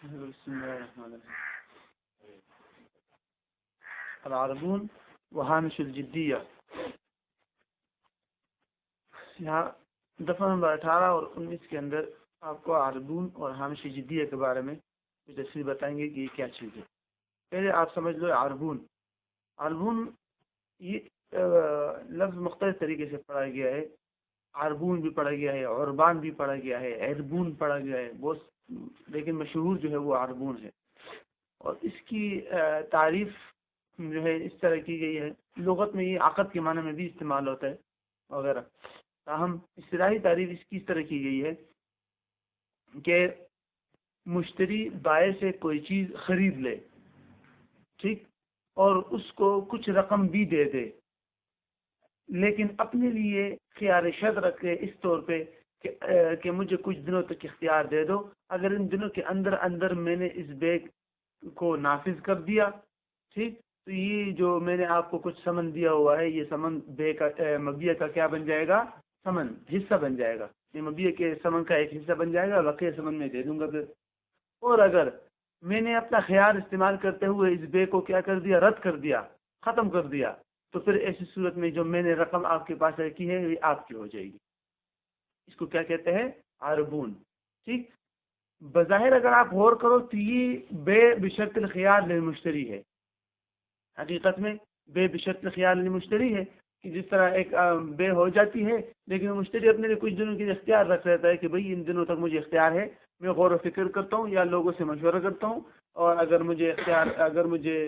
بسم اللہ الرحمن الرحیم. العربون وہامش الجدیہ. یہاں دفعہ نمبر 18 اور 19 کے اندر آپ کو عربون اور ہامش جدیہ کے بارے میں کچھ تفصیل بتائیں گے کہ یہ کیا چیز ہے. پہلے آپ سمجھ لو عربون. عربون یہ لفظ مختلف طریقے سے پڑھا گیا ہے. عربون بھی پڑھا گیا ہے، عربان بھی پڑھا گیا ہے، عربون پڑھا گیا ہے بہت، لیکن مشہور جو ہے وہ عربون ہے. اور اس کی تعریف جو ہے اس طرح کی گئی ہے. لغت میں یہ عقد کے معنی میں بھی استعمال ہوتا ہے وغیرہ. تاہم اصطلاحی تعریف اس کی اس طرح کی گئی ہے کہ مشتری بائع سے کوئی چیز خرید لے، ٹھیک، اور اس کو کچھ رقم بھی دے دے، لیکن اپنے لیے خیار شرط رکھے اس طور پہ کہ مجھے کچھ دنوں تک اختیار دے دو. اگر ان دنوں کے اندر اندر میں نے اس بے کو نافذ کر دیا، ٹھیک، تو یہ جو میں نے آپ کو کچھ سمن دیا ہوا ہے، یہ سمن بے کا مبیع کا کیا بن جائے گا؟ سمن، حصہ بن جائے گا. یہ مبیع کے سمن کا ایک حصہ بن جائے گا، بقیہ سمن میں دے دوں گا پھر. اور اگر میں نے اپنا خیار استعمال کرتے ہوئے اس بے کو کیا کر دیا؟ رد کر دیا، ختم کر دیا، تو پھر ایسی صورت میں جو میں نے رقم آپ کے پاس رکھی ہے یہ آپ کی ہو جائے گی. اس کو کیا کہتے ہیں؟ عربون. ٹھیک. بظاہر اگر آپ غور کرو تو یہ بے بشرط الخیار للمشتری ہے. حقیقت میں بے بشرط الخیار للمشتری ہے کہ جس طرح ایک بے ہو جاتی ہے لیکن مشتری اپنے لیے کچھ دنوں کے لیے اختیار رکھ لیتا ہے کہ بھئی ان دنوں تک مجھے اختیار ہے، میں غور و فکر کرتا ہوں یا لوگوں سے مشورہ کرتا ہوں، اور اگر مجھے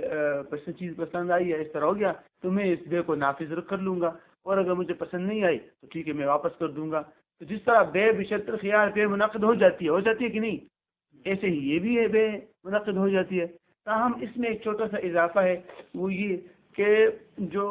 چیز پسند آئی یا اس طرح ہو گیا تو میں اس بے کو نافذ کر لوں گا، اور اگر مجھے پسند نہیں آئی تو ٹھیک ہے میں واپس کر دوں گا. تو جس طرح بے بشرط الخیار پہ منعقد ہو جاتی ہے کہ نہیں، ایسے ہی یہ بھی ہے بے منعقد ہو جاتی ہے. تاہم اس میں ایک چھوٹا سا اضافہ ہے، وہ یہ کہ جو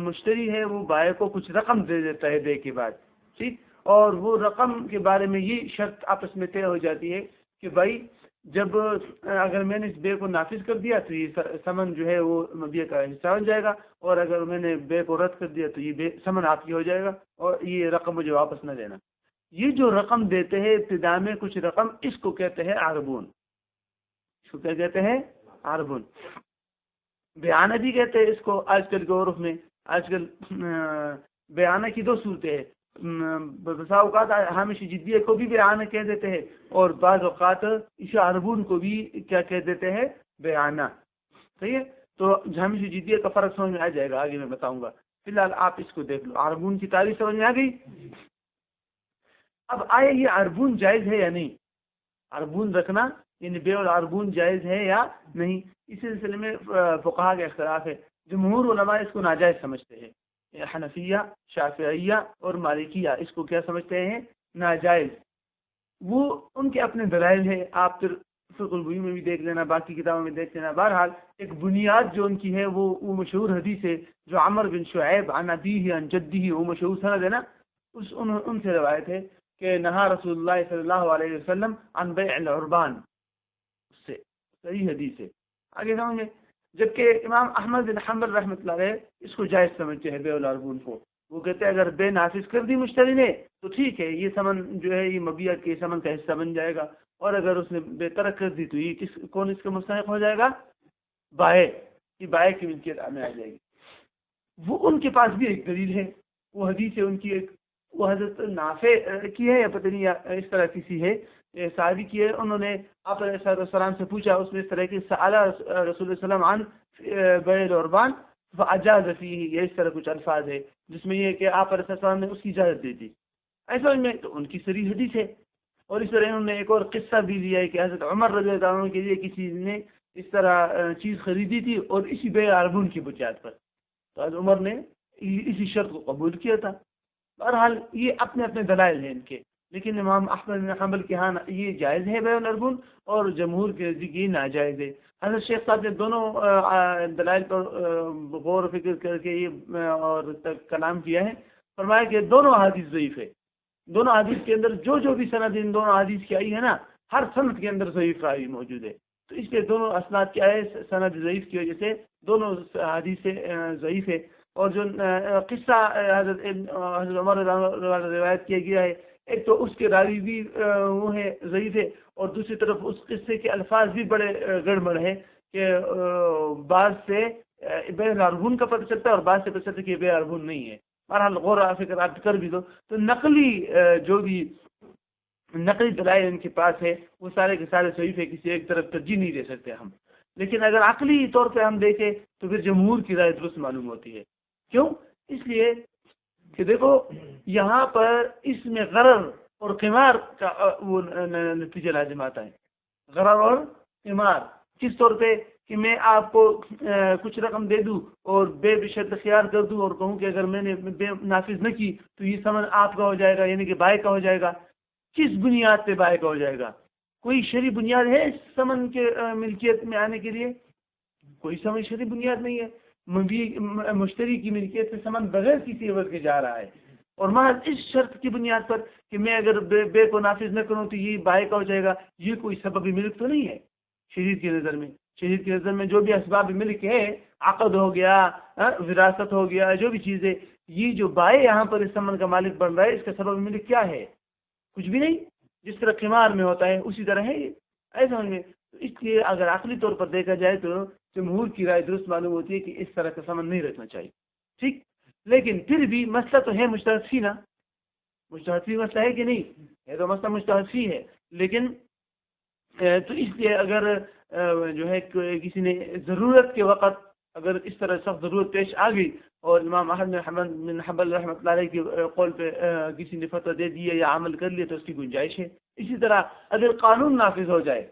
مشتری ہے وہ بائع کو کچھ رقم دے دیتا ہے بے کے بعد، ٹھیک، اور وہ رقم کے بارے میں یہ شرط آپس میں طے ہو جاتی ہے کہ بھائی جب اگر میں نے اس بے کو نافذ کر دیا تو یہ سمن جو ہے وہ مبیع کا حصہ بن جائے گا، اور اگر میں نے بے کو رد کر دیا تو یہ سمن آپ کی ہو جائے گا اور یہ رقم مجھے واپس نہ دینا. یہ جو رقم دیتے ہیں ابتدا میں کچھ رقم، اس کو کہتے ہیں عربون. اس کو کیا کہتے ہیں؟ عربون. بیانہ بھی کہتے ہیں اس کو آج کل کے عرف میں. آج کل بیانہ کی دو صورتیں ہیں. بسا اوقات ہامش جدیہ کو بھی بیانہ کہہ دیتے ہیں، اور بعض اوقات اس عربون کو بھی کیا کہہ دیتے ہیں؟ بیانہ. صحیح ہے. تو ہامش جدیہ کا فرق سمجھ میں آ جائے گا، آگے میں بتاؤں گا. فی الحال آپ اس کو دیکھ لو. عربون کی تعریف سمجھ میں آ گئی؟ اب آئے یہ عربون جائز ہے یا نہیں؟ عربون رکھنا یعنی بے العربون جائز ہے یا نہیں؟ اس سلسلے میں فقہا کا اختلاف ہے. جمہور علماء اس کو ناجائز سمجھتے ہیں. حنفیہ، شافعیہ اور مالکیہ اس کو کیا سمجھتے ہیں؟ ناجائز. وہ ان کے اپنے دلائل ہیں، آپ پھر فقہ البیوع میں بھی دیکھ لینا، باقی کتابوں میں دیکھ لینا. بہرحال ایک بنیاد جو ان کی ہے وہ مشہور حدیث ہے جو عمر بن شعیب عن ابیہ عن جدہ، وہ مشہور سند ہے نا، ان سے روایت ہے کہ نہا رسول اللہ صلی اللہ علیہ وسلم عن بیع العربان. اس سے صحیح حدیث ہے. آگے سمجھیں. جبکہ امام احمد بن حنبل رحمۃ اللہ علیہ اس کو جائز سمجھتے ہیں بیع العربون کو. وہ کہتے ہیں اگر بے نافذ کر دی مشتری نے تو ٹھیک ہے، یہ سمن جو ہے یہ مبیع کے سمن کا حصہ بن جائے گا، اور اگر اس نے بے ترک کر دی تو یہ کون اس کا مستحق ہو جائے گا؟ بائع. یہ بائع کی ملکیت میں آ جائے گی. وہ ان کے پاس بھی ایک دلیل ہے، وہ حدیث ہے ان کی ایک، وہ حضرت نافع کی ہے یا پتہ نہیں اس طرح کسی ہے صحابی کی ہے. انہوں نے آپ علیہ السلام سے پوچھا، اس نے اس طرح کی سأل رسول اللہ وسلم عن بیع العربان فاجاز فیہ، یہ اس طرح کچھ الفاظ ہے جس میں یہ ہے کہ آپ علیہ السلام نے اس کی اجازت دے دی. ایسا میں تو ان کی صریح حدیث ہے. اور اس طرح انہوں نے ایک اور قصہ بھی لیا ہے کہ حضرت عمر رضی اللہ عنہ کے لیے کسی نے اس طرح چیز خریدی تھی اور اسی بیع العربون کی بنیاد پر، تو حضرت عمر نے اسی شرط کو قبول کیا تھا. بہرحال یہ اپنے اپنے دلائل ہیں ان کے، لیکن امام احمد بن حنبل کے ہاں یہ جائز ہے بیع العربون، اور جمہور کے نزدیک یہ ناجائز ہے. حضرت شیخ صاحب نے دونوں دلائل پر غور و فکر کر کے یہ اور کلام کیا ہے. فرمایا کہ دونوں حدیث ضعیف ہے. دونوں حدیث کے اندر جو بھی سند ان دونوں حدیث کی آئی ہے نا، ہر سند کے اندر ضعیف راوی موجود ہے. تو اس لیے دونوں اسناد کیا ہے؟ سند ضعیف کی وجہ سے دونوں حدیث ضعیف ہے. اور جو قصہ حضرت عمر روایت کیا گیا ہے ایک تو اس کے راوی بھی وہ ہے ضعیف ہے، اور دوسری طرف اس قصے کے الفاظ بھی بڑے گڑبڑ ہیں کہ بعض سے بے عربون کا پتہ چلتا ہے اور بعض سے پتہ چلتا ہے کہ بے عربون نہیں ہے۔ بہرحال غور فکر آپ کر بھی دو تو نقلی جو بھی نقلی دلائل ان کے پاس ہے وہ سارے کے سارے ضعیف ہے، کسی ایک طرف ترجیح نہیں دے سکتے ہم۔ لیکن اگر عقلی طور پہ ہم دیکھیں تو پھر جمہور کی رائے درست معلوم ہوتی ہے۔ کیوں؟ اس لیے کہ دیکھو یہاں پر اس میں غرر اور قمار کا وہ نتیجہ لازم آتا ہے۔ غرر اور قمار کس طور پہ کہ میں آپ کو کچھ رقم دے دوں اور بے بشرط اختیار کر دوں اور کہوں کہ اگر میں نے بے نافذ نہ کی تو یہ ثمن آپ کا ہو جائے گا، یعنی کہ بائع کا ہو جائے گا۔ کس بنیاد پہ بائع کا ہو جائے گا؟ کوئی شرعی بنیاد ہے اس ثمن کے ملکیت میں آنے کے لیے؟ کوئی شرعی بنیاد نہیں ہے۔ مشتری کی ملکیت سے ثمن بغیر کسی عوض کے جا رہا ہے، اور محض اس شرط کی بنیاد پر کہ میں اگر بے کو نافذ نہ کروں تو یہ بائع کا ہو جائے گا، یہ کوئی سبب ملک تو نہیں ہے شریعت کی نظر میں۔ شریعت کی نظر میں جو بھی اسباب ملک ہے، عقد ہو گیا، وراثت ہو گیا، جو بھی چیزیں، یہ جو بائع یہاں پر اس ثمن کا مالک بن رہا ہے اس کا سبب ملک کیا ہے؟ کچھ بھی نہیں۔ جس طرح قمار میں ہوتا ہے اسی طرح ہے یہ، ایسا سمجھ میں۔ اس لیے اگر عقلی طور پر دیکھا جائے تو جمہور کی رائے درست معلوم ہوتی ہے کہ اس طرح کا ثمن نہیں رکھنا چاہیے، ٹھیک۔ لیکن پھر بھی مسئلہ تو ہے مجتہد فی نا، مجتہد فی مسئلہ ہے کہ نہیں ہے؟ تو مسئلہ مجتہد فی ہے، لیکن تو اس لیے اگر جو ہے کسی نے ضرورت کے وقت اگر اس طرح سخت ضرورت پیش آ گئی اور امام احمد بن حنبل رحمۃ اللہ علیہ کے قول پہ کسی نے فتویٰ دے دیا یا عمل کر لیا تو اس کی گنجائش ہے۔ اسی طرح اگر قانون نافذ ہو جائے،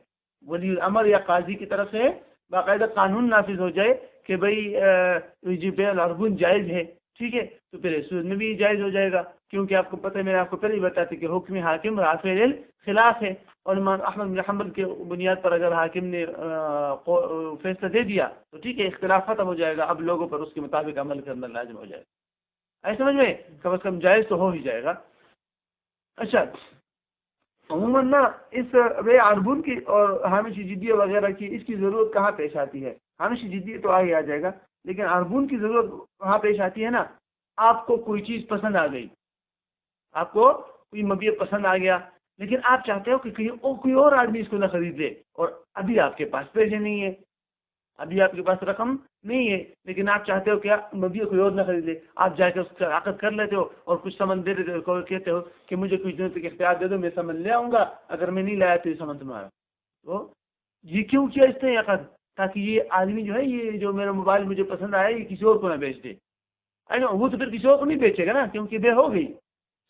ولی الامر یا قاضی کی طرف سے باقاعدہ قانون نافذ ہو جائے کہ بھائی جی بے العربون جائز ہے، ٹھیک ہے، تو پھر سود میں بھی جائز ہو جائے گا، کیونکہ آپ کو پتہ ہے، میں نے آپ کو پہلے ہی بتایا تھا کہ حکم حاکم رافع خلاف ہے، اور امام احمد بن حنبل کے بنیاد پر اگر حاکم نے فیصلہ دے دیا تو ٹھیک ہے، اختلاف ختم ہو جائے گا، اب لوگوں پر اس کے مطابق عمل کرنا لازم ہو جائے گا۔ ایسا سمجھ میں کم از کم جائز تو ہو ہی جائے گا۔ اچھا، عموماً نا اس بے عربون کی اور ہامش جدیہ وغیرہ کی اس کی ضرورت کہاں پیش آتی ہے؟ ہامش جدیہ تو آگے آ جائے گا، لیکن عربون کی ضرورت وہاں پیش آتی ہے نا، آپ کو کوئی چیز پسند آ گئی، آپ کو کوئی مبیع پسند آ گیا، لیکن آپ چاہتے ہو کہ کوئی اور آدمی اس کو نہ خرید لے، اور ابھی آپ کے پاس پیسے نہیں ہے، ابھی آپ کے پاس رقم نہیں ہے، لیکن آپ چاہتے ہو کہ مبیع کوئی اور نہ خرید لے، آپ جا کے اس کا عقد کر لیتے ہو اور کچھ سامان دے دیتے ہو، کہتے ہو کہ مجھے کچھ دنوں تک اختیار دے دو، میں سامان لے آؤں گا، اگر میں نہیں لایا تو یہ سامان تمہارا۔ تو یہ کیوں کیا اس نے عقد؟ تاکہ یہ آدمی جو ہے، یہ جو میرا موبائل مجھے پسند آیا، یہ کسی اور کو نہ بیچ دے۔ وہ تو پھر کسی اور کو نہیں بیچے گا نا، کیونکہ بے ہو گئی۔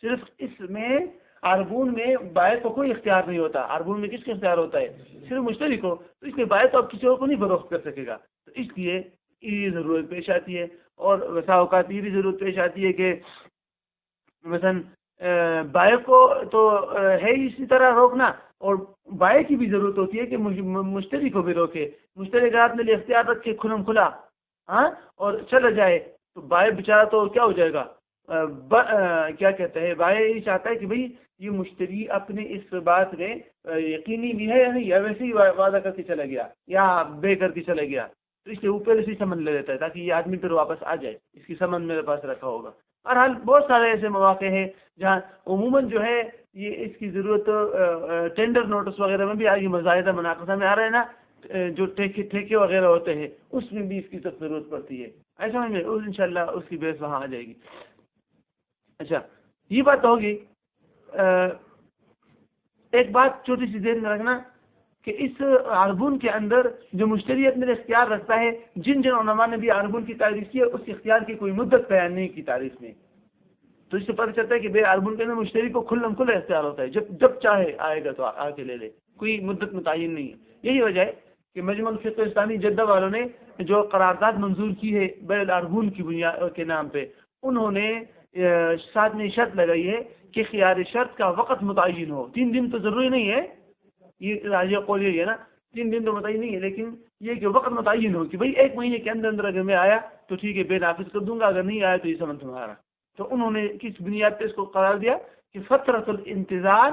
صرف اس میں عربون میں بائع کو کوئی اختیار نہیں ہوتا۔ عربون میں کس کا اختیار ہوتا ہے؟ صرف مشتری کو، تو اس لیے بائع تو اب کسی اور کو نہیں فروخت کر سکے گا، تو اس لیے یہ ضرورت پیش آتی ہے۔ اور ویسا اوقات یہ بھی ضرورت پیش آتی ہے کہ مثلاً بائع کو تو ہے اسی طرح روکنا، اور بائع کی بھی ضرورت ہوتی ہے کہ مشتری کو بھی روکے۔ مشتری اگر اپنے لیے اختیار رکھے کھلم کھلا اور چلا جائے تو بائع بیچارہ تو کیا ہو جائے گا؟ کیا کہتے ہیں، بائع یہ چاہتا ہے کہ بھئی یہ مشتری اپنے اس بات میں یقینی بھی ہے یا نہیں، یا ویسے ہی وعدہ کر کے چلا گیا یا بے کر کے چلا گیا، تو اس لیے وہ پہلے سے ہی سمن لے لیتا ہے تاکہ یہ آدمی پھر واپس آ جائے، اس کی سمن میرے پاس رکھا ہوگا۔ بہرحال بہت سارے ایسے مواقع ہیں جہاں عموماً جو ہے یہ اس کی ضرورت ٹینڈر نوٹس وغیرہ میں بھی آگے مزاحدہ مناقضہ میں آ رہے ہیں نا، جو ٹھیکے وغیرہ ہوتے ہیں اس میں بھی اس کی سخت ضرورت پڑتی ہے۔ ایسا میں انشاءاللہ اس کی بیس وہاں آ جائے گی۔ اچھا، یہ بات تو ہوگی۔ ایک بات چھوٹی سی ذہن میں رکھنا کہ اس عربون کے اندر جو مشتری اپنے اختیار رکھتا ہے، جن علماء نے بھی عربون کی تعریف کی ہے، اس اختیار کی کوئی مدت بیان نہیں کی تعریف میں، تو اس سے پتہ چلتا ہے کہ بے عربون کے اندر مشتری کو کھلم کھلا اختیار ہوتا ہے، جب چاہے آئے گا تو آ کے لے لے، کوئی مدت متعین نہیں ہے۔ یہی وجہ ہے کہ مجمع الفقہ اسلامی جدہ والوں نے جو قرارداد منظور کی ہے بے العربون کی بنیاد کے نام پہ، انہوں نے ساتھ میں شرط لگائی ہے کہ خیار شرط کا وقت متعین ہو۔ 3 دن تو ضروری نہیں ہے، یہ قول یہ ہے نا، 3 دن تو متعین نہیں ہے، لیکن یہ کہ وقت متعین ہو کہ بھئی 1 مہینے کے اندر اگر میں آیا تو ٹھیک ہے بے نافذ کر دوں گا، اگر نہیں آیا تو یہ سمن تمہارا۔ تو انہوں نے کس بنیاد پہ اس کو قرار دیا کہ فترۃ الانتظار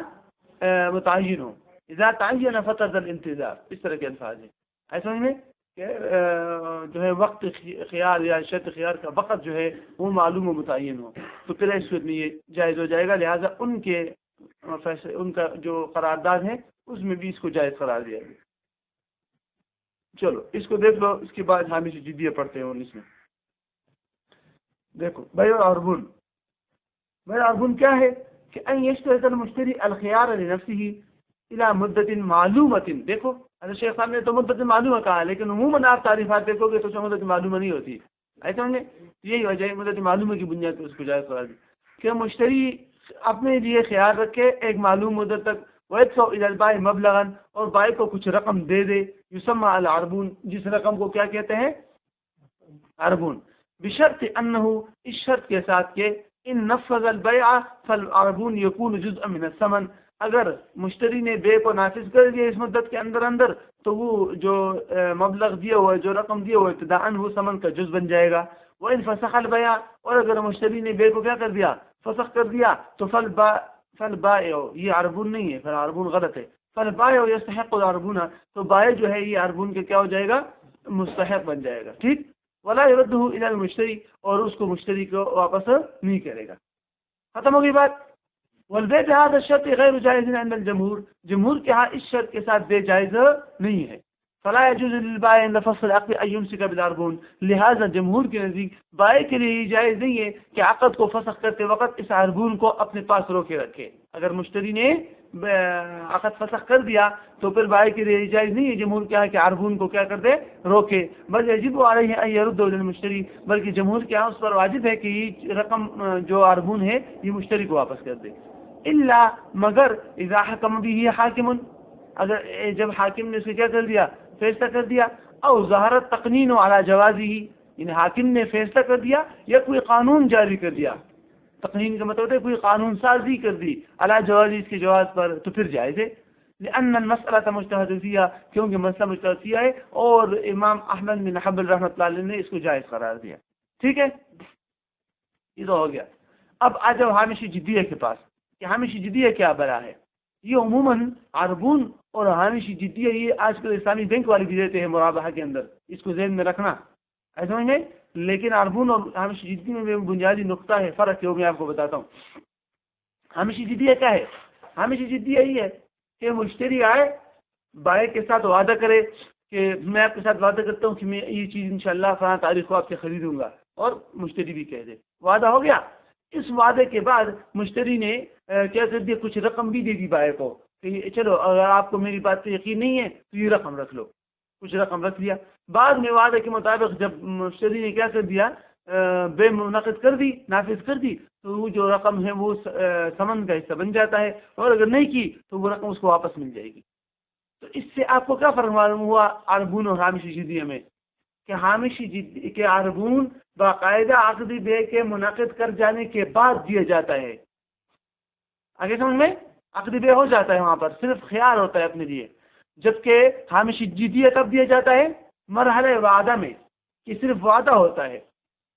متعین ہو، اذا تعین فترۃ الانتظار، اس طرح کے الفاظ ہیں۔ ایسا میں کہ جو ہے وقت خیار یا شرط خیار کا وقت جو ہے وہ معلوم و متعین ہو، تو پھر اس صورت میں یہ جائز ہو جائے گا۔ لہٰذا ان کے فیصلے ان کا جو قرارداد ہے اس میں بھی اس کو جائز قرار دیا گیا. چلو اس کو دیکھ لو. اس کے بعد حامی جدیہ پڑھتے ہیں 19 میں. دیکھو بیع العربون. بیع العربون کیا ہے کہ ان یشترط المشتری الخيار لنفسه الى مدت معلومۃ. دیکھو حضرت شیخ صاحب نے تو مدت معلومہ کہا ہے، لیکن عموماً آپ تعریفات دیکھو گے تو اس میں مدت معلومہ نہیں ہوتی. ایسا نہیں، یہی وجہ ہے مدت معلومہ کی بنیاد پر اس کو جائز قرار دی کہ مشتری اپنے لیے خیال رکھے ایک معلوم مدت تک، وَيَدْفَعُ إِلَى الْبَائِعِ مَبْلَغًا، اور بائع کو کچھ رقم دے دے، یسمى العربون، جس رقم کو کیا کہتے ہیں؟ عربون. بشرط انه، اس شرط کے ساتھ کہ ان نفذ البیع فالعربون یکون جزءا من الثمن، اگر مشتری نے بے کو نافذ کر دیا اس مدت کے اندر اندر تو وہ جو مبلغ دیا ہوا ہے، جو رقم دیا ہوا ہے ابتداءً، وہ ثمن کا جز بن جائے گا. وَإِنْ فَسَخَ الْبَيْعَ، اور اگر مشتری نے بے کو کیا کر دیا؟ فسخ کر دیا، تو فالبائع، یہ عربون نہیں ہے، فالعربون غلط ہے. فالبائع يستحق العربون، تو بائع جو ہے یہ عربون کے کیا ہو جائے گا؟ مستحق بن جائے گا. ٹھیک. ولا يرده الى المشتری، اور اس کو مشتری کو واپس نہیں کرے گا. ختم ہو گئی بات. والبيع بهذا الشرط غیر جائز عند الجمهور، جمہور کے ہاں اس شرط کے ساتھ بے جائز نہیں ہے. فلا يجوز للبائع عند فصل العقد ان يمسك بالعربون، لہذا جمہور کے نزدیک بائع کے لیے یہ جائز نہیں ہے کہ عقد کو فسخ کرتے وقت اس عربون کو اپنے پاس روکے رکھے. اگر مشتری نے عقد فسخ کر دیا تو پھر بائع کے لیے جائز نہیں ہے جمہور کیا ہے کہ عربون کو کیا کر دے؟ روکے. بل یجب علیہ ان یرد للمشتری، بلکہ جمہور کیا اس پر واجب ہے کہ یہ رقم جو عربون ہے یہ مشتری کو واپس کر دے. الا، مگر اذا حکم به حاکم، اگر جب حاکم نے اسے کیا کر دیا؟ فیصلہ کر دیا. او ظہرت تقنین علی جوازہ، یعنی حاکم نے فیصلہ کر دیا یا کوئی قانون جاری کر دیا. تقنین کا مطلب ہے کوئی قانون سازی کر دی علی جوازی، اس کے جواز پر، تو پھر جائز ہے. لأن المسألة مجتہد فیہا، کیونکہ مسئلہ مجتہد فیہا ہے اور امام احمد بن حنبل رحمۃ اللہ علیہ نے اس کو جائز قرار دیا. ٹھیک ہے، یہ تو ہو گیا. اب آ جاؤ ہامشی جدیہ کے پاس کہ ہامشی جدیہ کیا بنا ہے. یہ عموماً عربون اور ہامشی جدیہ یہ آج کل اسلامی بینک والے بھی دیتے ہیں مرابحہ کے اندر، اس کو ذہن میں رکھنا. ایسا نہیں ہے، لیکن عربون اور ہامشی جدیہ میں بنیادی نقطہ ہے، فرق ہے، وہ میں آپ کو بتاتا ہوں. ہامشی جدیہ کیا ہے؟ ہامشی جدیہ یہ ہے کہ مشتری آئے بائع کے ساتھ وعدہ کرے کہ میں آپ کے ساتھ وعدہ کرتا ہوں کہ میں یہ چیز انشاءاللہ فلاں تاریخ کو آپ سے خریدوں گا، اور مشتری بھی کہہ دے. وعدہ ہو گیا. اس وعدے کے بعد مشتری نے کیا کر دیا؟ کچھ رقم بھی دے دی بائع کو کہ چلو اگر آپ کو میری بات پہ یقین نہیں ہے تو یہ رقم رکھ لو. کچھ رقم رکھ لیا. بعد میں وعدے کے مطابق جب مشتری نے کیا کر دیا؟ بے منعقد کر دی، نافذ کر دی، تو وہ جو رقم ہے وہ ثمن کا حصہ بن جاتا ہے، اور اگر نہیں کی تو وہ رقم اس کو واپس مل جائے گی. تو اس سے آپ کو کیا فرق معلوم ہوا عربون اور ہامشی جدیہ میں؟ کہ ہامشی جدیہ کے عربون باقاعدہ عقدی بے کے منعقد کر جانے کے بعد دیا جاتا ہے. آگے سمجھ میں؟ عقدی بے ہو جاتا ہے، وہاں پر صرف خیال ہوتا ہے اپنے لیے. جبکہ ہامشی جدیہ کب دیا جاتا ہے؟ مرحلہ وعدہ میں، کہ صرف وعدہ ہوتا ہے.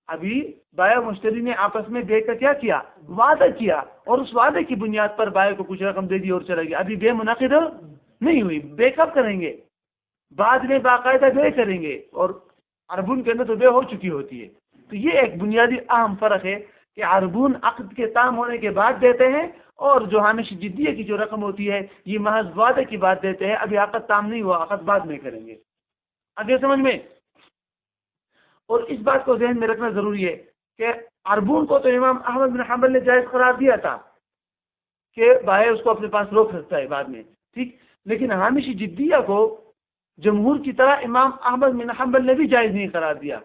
ابھی بائع مشتری نے آپس میں بے کا کیا کیا؟ وعدہ کیا، اور اس وعدے کی بنیاد پر بائع کو کچھ رقم دے دی اور چلا گیا. ابھی بے منعقد نہیں ہوئی. بے کب کریں گے؟ بعد میں باقاعدہ بے کریں گے، اور عربون کے اندر تو بے ہو چکی ہوتی ہے. تو یہ ایک بنیادی اہم فرق ہے کہ عربون عقد کے تام ہونے کے بعد دیتے ہیں، اور جو ہامشی جدیہ کی جو رقم ہوتی ہے یہ محض وعدے کی بات دیتے ہیں. ابھی عقد تام نہیں ہوا، عقد بعد میں کریں گے. آگے سمجھ میں؟ اور اس بات کو ذہن میں رکھنا ضروری ہے کہ عربون کو تو امام احمد بن حنبل نے جائز قرار دیا تھا کہ بائع اس کو اپنے پاس روک سکتا ہے بعد میں، ٹھیک. لیکن ہامشی جدیہ کو جمہور کی طرح امام احمد بن حنبل نے بھی جائز نہیں قرار دیا.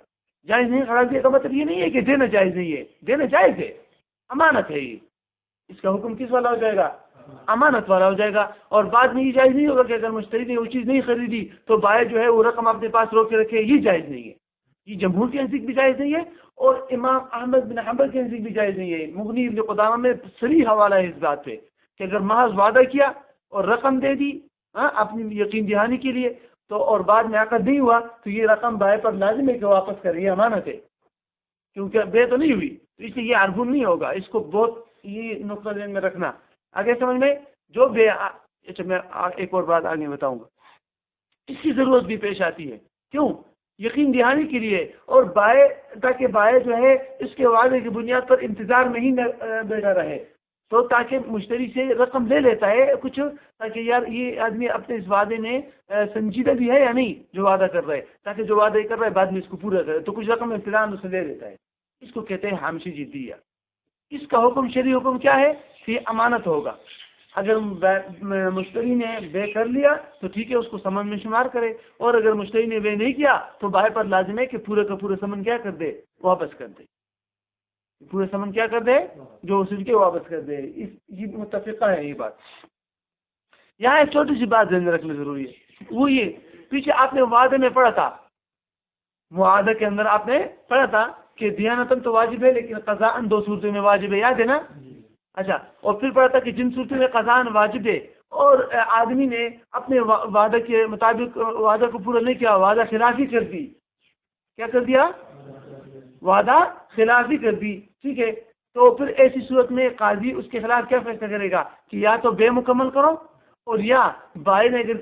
جائز نہیں قرار دیا کا مطلب یہ نہیں ہے کہ دینا جائز نہیں ہے، دینا جائز ہے، امانت ہے. یہ اس کا حکم کس والا ہو جائے گا؟ امانت والا ہو جائے گا. اور بعد میں یہ جائز نہیں ہوگا کہ اگر مشتری نے وہ چیز نہیں خریدی تو بائع جو ہے وہ رقم اپنے پاس روک کے رکھے. یہ جائز نہیں ہے. یہ جمہور کے نزدیک بھی جائز نہیں ہے، اور امام احمد بن حنبل کے نزدیک بھی جائز نہیں ہے. مغنی ابن قدامہ میں صریح حوالہ ہے اس بات پہ کہ اگر محض وعدہ کیا اور رقم دے دی اپنی یقین دہانی کے لیے، تو اور بعد میں عقد نہیں ہوا تو یہ رقم بائع پر لازم ہے کہ واپس کرے. یہ امانت ہے، کیونکہ بے تو نہیں ہوئی، تو اس لیے یہ عربون نہیں ہوگا. اس کو بہت یہ نقطہ ذہن میں رکھنا. آگے سمجھ میں؟ جو بے اچھا میں ایک اور بات آگے بتاؤں گا. اس کی ضرورت بھی پیش آتی ہے. کیوں؟ یقین دہانی کے لیے، اور بائع تاکہ بائع جو ہے اس کے وعدے کی بنیاد پر انتظار میں ہی بیٹھا رہے تو تاکہ مشتری سے رقم لے لیتا ہے کچھ، تاکہ یار یہ آدمی اپنے اس وعدے میں سنجیدہ بھی ہے یا نہیں جو وعدہ کر رہا ہے، تاکہ جو وعدہ کر رہا ہے بعد میں اس کو پورا کرے، تو کچھ رقم ابتداء اسے لے لیتا ہے. اس کو کہتے ہیں ہامشی جدیہ. اس کا حکم شرعی حکم کیا ہے کہ امانت ہوگا. اگر مشتری نے بے کر لیا تو ٹھیک ہے، اس کو سمن میں شمار کرے، اور اگر مشتری نے بے نہیں کیا تو بائع پر لازم ہے کہ پورے کا پورا سمن کیا کر دے، واپس کر دے. پورے سمن کیا کر دے، جو وصول کے واپس کر دے. یہ متفقہ ہے یہ بات. یہاں ایک چھوٹی سی بات ذہن میں رکھنا ضروری ہے، وہ یہ پیچھے آپ نے وعدے میں پڑھا تھا، معاہدہ کے اندر آپ نے پڑھا تھا کہ دیانتاً تو واجب ہے لیکن قضاءً 2 صورتوں میں واجب ہے، یاد ہے نا؟ اچھا، اور پھر پڑھا تھا کہ جن صورتوں میں قضاءً واجب ہے اور آدمی نے اپنے وعدہ کے مطابق وعدہ کو پورا نہیں کیا، وعدہ خلافی کر دی. کیا کر دیا؟ وعدہ خلافی کر دی. ٹھیک ہے، تو پھر ایسی صورت میں قاضی اس کے خلاف کیا فیصلہ کرے گا کہ یا تو بے مکمل کرو، اور یا بائع نے اگر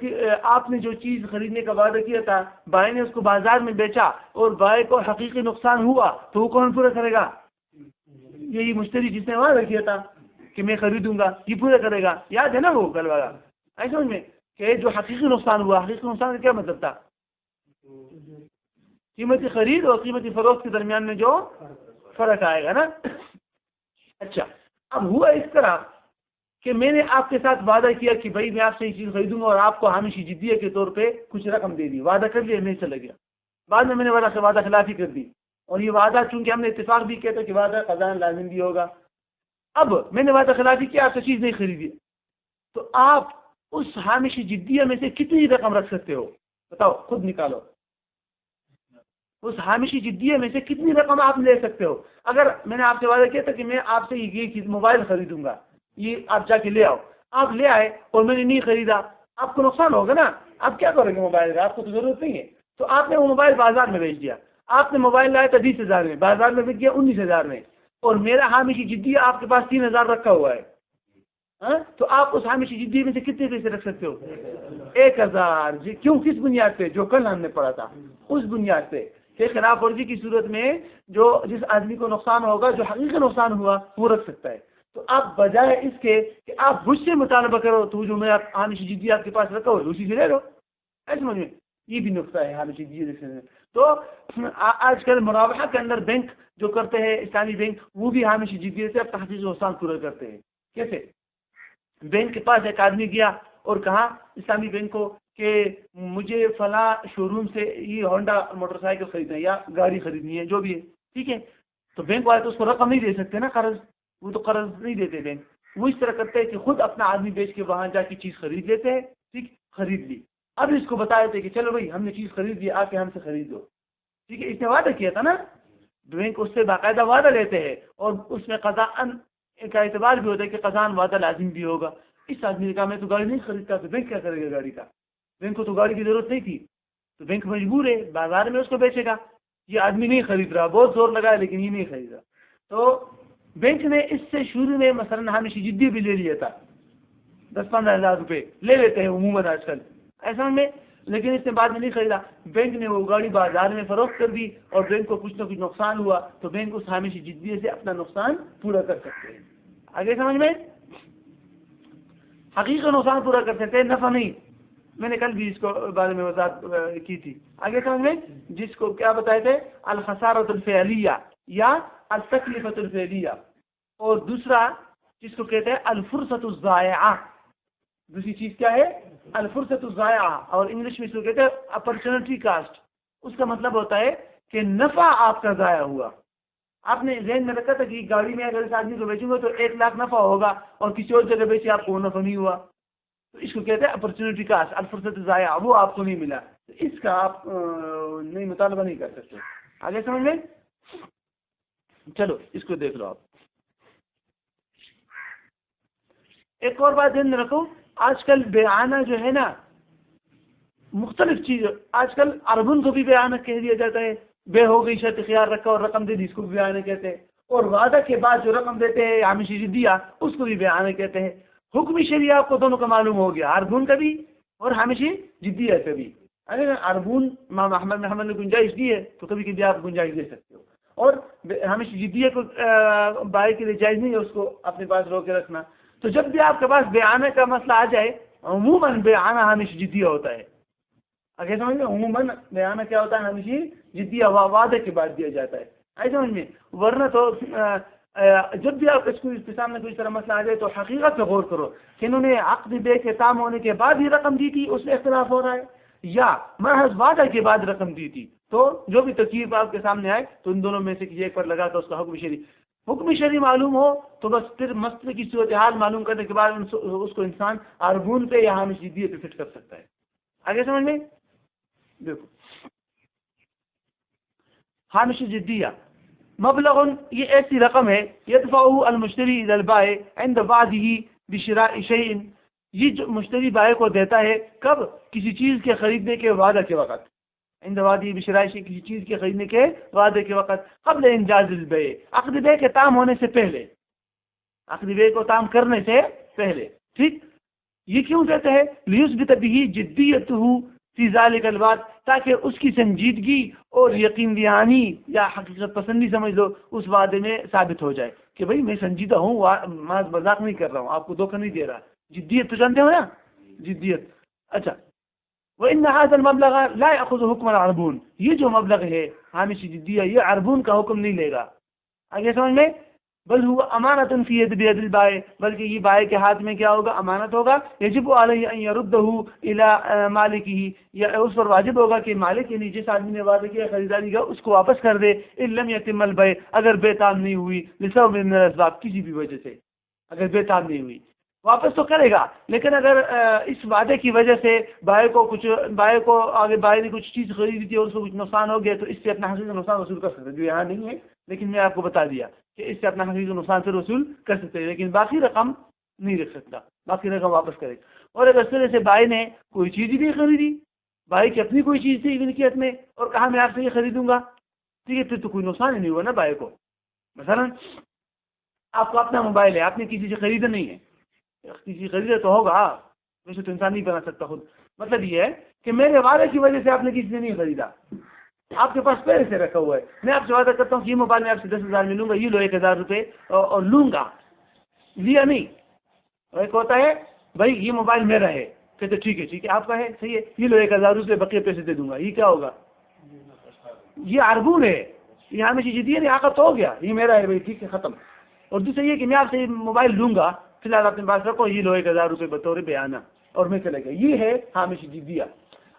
آپ نے جو چیز خریدنے کا وعدہ کیا تھا بائع نے اس کو بازار میں بیچا اور بائع کو حقیقی نقصان ہوا تو وہ کون پورا کرے گا؟ یہی مشتری جس نے وعدہ کیا تھا کہ میں خریدوں گا، یہ پورا کرے گا. یاد ہے نا وہ کل والا؟ ایسا سمجھ میں کہ جو حقیقی نقصان ہوا، حقیقی نقصان کا کیا مطلب تھا؟ قیمتی خرید اور قیمتی فروخت کے درمیان میں جو فرق آئے گا نا. اچھا، اب ہوا اس طرح کہ میں نے آپ کے ساتھ وعدہ کیا کہ بھائی میں آپ سے یہ چیز خریدوں گا اور آپ کو ہامشی جدیہ کے طور پہ کچھ رقم دے دی، وعدہ کر لیا، میں چلا گیا. بعد میں نے وعدہ خلافی کر دی، اور یہ وعدہ چونکہ ہم نے اتفاق بھی کیا تھا کہ وعدہ قضاء لازم بھی ہوگا. اب میں نے وعدہ خلافی کیا، آپ سے چیز نہیں خریدی، تو آپ اس ہامشی جدیہ میں سے کتنی رقم رکھ سکتے ہو؟ بتاؤ، خود نکالو. اس ہامشی جدیہ میں سے کتنی رقم آپ لے سکتے ہو؟ اگر میں نے آپ سے وعدہ کیا تھا کہ میں آپ سے یہ چیز موبائل خریدوں گا، یہ آپ جا کے لے آؤ، آپ لے آئے اور میں نے نہیں خریدا، آپ کو نقصان ہوگا نا. آپ کیا کرو گے موبائل کا؟ آپ کو تو ضرورت نہیں ہے، تو آپ نے وہ موبائل بازار میں بیچ دیا. آپ نے موبائل لایا تھا 20,000 میں، بازار میں بیچ گیا 19,000 میں، اور میرا ہامشی جدیہ آپ کے پاس 3,000 رکھا ہوا ہے. تو آپ اس ہامشی جدیہ میں سے کتنے پیسے رکھ سکتے ہو؟ 1,000. جی کیوں؟ کس بنیاد پہ؟ جو کل ہم نے پڑھا تھا اس بنیاد پہ کہ خلاف ورزی کی صورت میں جس آدمی کو نقصان ہوگا، جو حقیقی نقصان ہوا، وہ رکھ سکتا ہے. تو آپ بجائے اس کے کہ آپ مجھ سے مطالبہ کرو تو جو میں ہامشی جدیہ آپ کے پاس رکھا ہو اسی سے لے لو. ایسے سمجھ میں یہ بھی نقطہ ہے ہامشی جدیہ میں. تو آج کل مرابحہ کے اندر بینک جو کرتے ہیں، اسلامی بینک، وہ بھی ہامشی جدیہ سے اب تحقیقی نقصان پورا کرتے ہیں. کیسے؟ بینک کے پاس ایک آدمی گیا اور کہا اسلامی بینک کو کہ مجھے فلاں شو روم سے یہ ہونڈا موٹر سائیکل خریدنا ہے یا گاڑی خریدنی ہے، جو بھی ہے. ٹھیک ہے، تو بینک والے تو اس کو رقم نہیں دے سکتے نا، قرض، وہ تو قرض نہیں دیتے بینک. وہ اس طرح کرتے ہیں کہ خود اپنا آدمی بیچ کے وہاں جا کے چیز خرید لیتے ہیں. ٹھیک، خرید لی. اب اس کو بتا دیتے کہ چلو بھائی ہم نے چیز خرید لی، آ کے ہم سے خرید دو. ٹھیک ہے، اس نے وعدہ کیا تھا نا. بینک اس سے باقاعدہ وعدہ لیتے ہیں اور اس میں قضاء کا اعتبار بھی ہوتا ہے کہ قضاء وعدہ لازم بھی ہوگا. اس آدمی نے کہا میں تو گاڑی نہیں خریدتا، تو بینک کیا کرے گا گاڑی کا؟ بینک کو تو گاڑی کی ضرورت نہیں تھی، تو بینک مجبور ہے بازار میں اس کو بیچے گا. یہ آدمی نہیں خرید رہا، بہت زور لگا لیکن یہ نہیں خرید رہا. تو بینک نے اس سے شروع میں مثلاً ہامشی جدی بھی لے لیا تھا، 10-15 ہزار روپے لے لیتے ہیں عموماً آج کل ایسا میں، لیکن اس نے بعد میں نہیں خریدا. بینک نے وہ گاڑی بازار میں فروخت کر دی اور بینک کو کچھ نہ کچھ نقصان ہوا تو بینک اس ہامشی جدی سے اپنا نقصان پورا کر سکتے ہیں. آگے سمجھ میں؟ حقیقی نقصان پورا کر سکتے ہیں، نفع نہیں. میں نے کل بھی اس کو بارے میں وضاحت کی تھی. آگے سمجھ میں؟ جس کو کیا بتائے تھے؟ الخسارۃ الفعلیہ یا التکلفۃ الفعلیہ، اور دوسرا جس کو کہتے ہیں الفرصۃ الضائعہ. دوسری چیز کیا ہے؟ الفرصۃ الضائعہ، اور انگلش میں اس کو کہتے ہیں اپرچونٹی کاسٹ. اس کا مطلب ہوتا ہے کہ نفع آپ کا ضائع ہوا. آپ نے ذہن میں رکھا تھا کہ گاڑی میں اگر اس آدمی کو بیچوں گا تو 1 لاکھ نفع ہوگا اور کسی اور جگہ بیچے آپ کو وہ نفع نہیں ہوا، تو اس کو کہتے ہیں اپرچونٹی کاسٹ، الفرصت ضائع، وہ آپ کو نہیں ملا، تو اس کا آپ نہیں مطالبہ نہیں کر سکتے. آگے سمجھ میں؟ چلو اس کو دیکھ لو آپ. ایک اور بات دھیان میں رکھو، آج کل بیعانہ جو ہے نا مختلف چیز، آج کل عربن کو بھی بیعانہ کہہ دیا جاتا ہے. بے ہو گئی شرط خیار رکھا اور رقم دے دی، اس کو بھی بیعانہ کہتے ہیں. اور وعدہ کے بعد جو رقم دیتے ہیں ہامشی جدیہ، اس کو بھی بیعانہ کہتے ہیں. حکم شریعہ آپ کو دونوں کا معلوم ہو گیا، عربون کا بھی اور ہامشی جدیہ کا بھی. اگر عربون امام احمد نے گنجائش دی ہے تو کبھی کبھی آپ گنجائش دے سکتے ہو، اور ہمیشہ جدیت کو بائع کے لیے جائز نہیں ہے اس کو اپنے پاس رو کے رکھنا. تو جب بھی آپ کے پاس بیعانہ کا مسئلہ آ جائے عموماً بیعانہ ہمیشہ جدیہ ہوتا ہے. اگر سمجھ میں عموماً بیعانہ کیا ہوتا ہے ہمیشہ جدیہ وعدے کے بعد دیا جاتا ہے. ایسے سمجھ میں ورنہ تو جب بھی آپ اس کے سامنے کوئی طرح مسئلہ آ جائے تو حقیقت پہ غور کرو کہ انہوں نے عقد بے کے تام ہونے کے بعد ہی رقم دی تھی اس میں اختلاف ہو رہا ہے یا محض وعدہ کے بعد رقم دی تھی. تو جو بھی ترکیب آپ کے سامنے آئے تو ان دونوں میں سے کسی ایک پر لگا کر اس کا حکم شرعی معلوم ہو تو بس پھر مسئلے کی صورتحال معلوم کرنے کے بعد اس کو انسان عربون پہ یا ہامش جدیہ پہ فٹ کر سکتا ہے. آگے سمجھ میں دیکھو ہامش جدیہ مبلغ یہ ایسی رقم ہے یدفعہ المشتری الی البائع عند وعدہ بشراء شیء یہ جو مشتری بائع کو دیتا ہے کب کسی چیز کے خریدنے کے وعدہ کے وقت عند وعدہ بشراء شیء کسی چیز کے خریدنے کے وعدے کے وقت قبل انجاز البیع عقد بیع کے تام ہونے سے پہلے عقد بیع کو تام کرنے سے پہلے. ٹھیک یہ کیوں دیتے ہیں لیثبت به جدیتہ فی ذلک الوعد تاکہ اس کی سنجیدگی اور یقین دہانی یا حقیقت پسندی سمجھ لو اس وعدے میں ثابت ہو جائے کہ بھئی میں سنجیدہ ہوں مذاق نہیں کر رہا ہوں آپ کو دھوکہ نہیں دے رہا. جدیت تو جانتے ہو نا جدیت. اچھا وان هذا المبلغ لا ياخذ حكم العربون یہ جو مبلغ ہے ہامش جدیہ یہ عربون کا حکم نہیں لے گا. آگے سمجھ میں بل هو امانۃ فی ید البائع بلکہ یہ بائع کے ہاتھ میں کیا ہوگا امانت ہوگا. یجب علیہ ان یردہ الی مالکہ یا اس پر واجب ہوگا کہ مالک یعنی جس آدمی نے وعدہ کیا خریداری کا اس کو واپس کر دے. ان لم یتم البیع اگر بے تام نہیں ہوئی لسبب من الاسباب کسی بھی وجہ سے اگر بے تام نہیں ہوئی واپس تو کرے گا لیکن اگر اس وعدے کی وجہ سے بائع کو آگے بائع نے کچھ چیز خریدی تھی اور اس کو کچھ نقصان ہو گیا تو اس سے اپنا حقیقی نقصان وصول کر سکتے جو یہاں نہیں ہے لیکن میں آپ کو بتا دیا کہ اس سے اپنا حقیقی نقصان سے وصول کر سکتے ہیں لیکن باقی رقم نہیں رکھ سکتا باقی رقم واپس کرے. اور اگر اس طرح سے بائع نے کوئی چیز ہی نہیں خریدی بائع کی اپنی کوئی چیز تھی ملکیت میں اور کہا میں آپ سے یہ خریدوں گا ٹھیک ہے پھر تو کوئی نقصان ہی نہیں ہوا نا بائع کو. مثلا آپ کو اپنا موبائل ہے آپ نے کسی سے خریدا نہیں ہے کسی خریدے تو ہوگا ویسے تو انسان نہیں بنا سکتا خود. مطلب یہ ہے کہ میرے وعدے کی وجہ سے آپ نے کسی سے نہیں خریدا آپ کے پاس پہلے سے رکھا ہوا ہے. میں آپ سے وعدہ کرتا ہوں کہ یہ موبائل میں آپ سے 10,000 میں لوں گا یہ لو 1,000 روپے اور لوں گا لیا نہیں. ایک ہوتا ہے بھائی یہ موبائل میرا ہے کہتے ٹھیک ہے آپ کا ہے صحیح ہے یہ لو 1,000 روپے بقیہ پیسے دے دوں گا. یہ کیا ہوگا یہ عربون ہے یہ ہمیشہ جدیہ نہیں عقد ہو گیا یہ میرا ہے بھائی ٹھیک ہے ختم. اور دوسرا یہ کہ میں آپ سے موبائل لوں گا فی الحال اپنے پاس رکھو یہ لو 1,000 روپے بطور بیانہ اور میں چلے گیا یہ ہے ہامش جدیہ.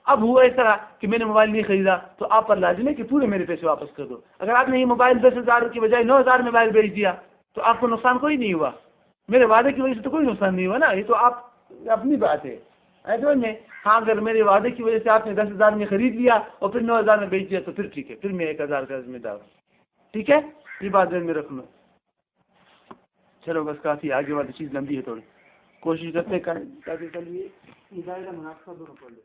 اب ہوا اس طرح کہ میں نے موبائل نہیں خریدا تو آپ پر لازم ہے کہ پورے میرے پیسے واپس کر دو. اگر آپ نے یہ موبائل 10,000 کی بجائے 9,000 میں موبائل بیچ دیا تو آپ کو نقصان کوئی نہیں ہوا میرے وعدے کی وجہ سے تو کوئی نقصان نہیں ہوا نا یہ تو آپ اپنی بات ہے ایسے میں. ہاں اگر میرے وعدے کی وجہ سے آپ نے 10,000 میں خرید لیا اور پھر 9,000 میں بیچ دیا تو پھر ٹھیک ہے پھر میں 1,000 کا ذمہ دار ہوں. ٹھیک ہے یہ بات ذہن میں رکھ لو. چلو بس کافی آگے والی چیز لمبی ہے تھوڑی کوشش کرتے ہیں مناسبہ دونوں پڑھ لیں.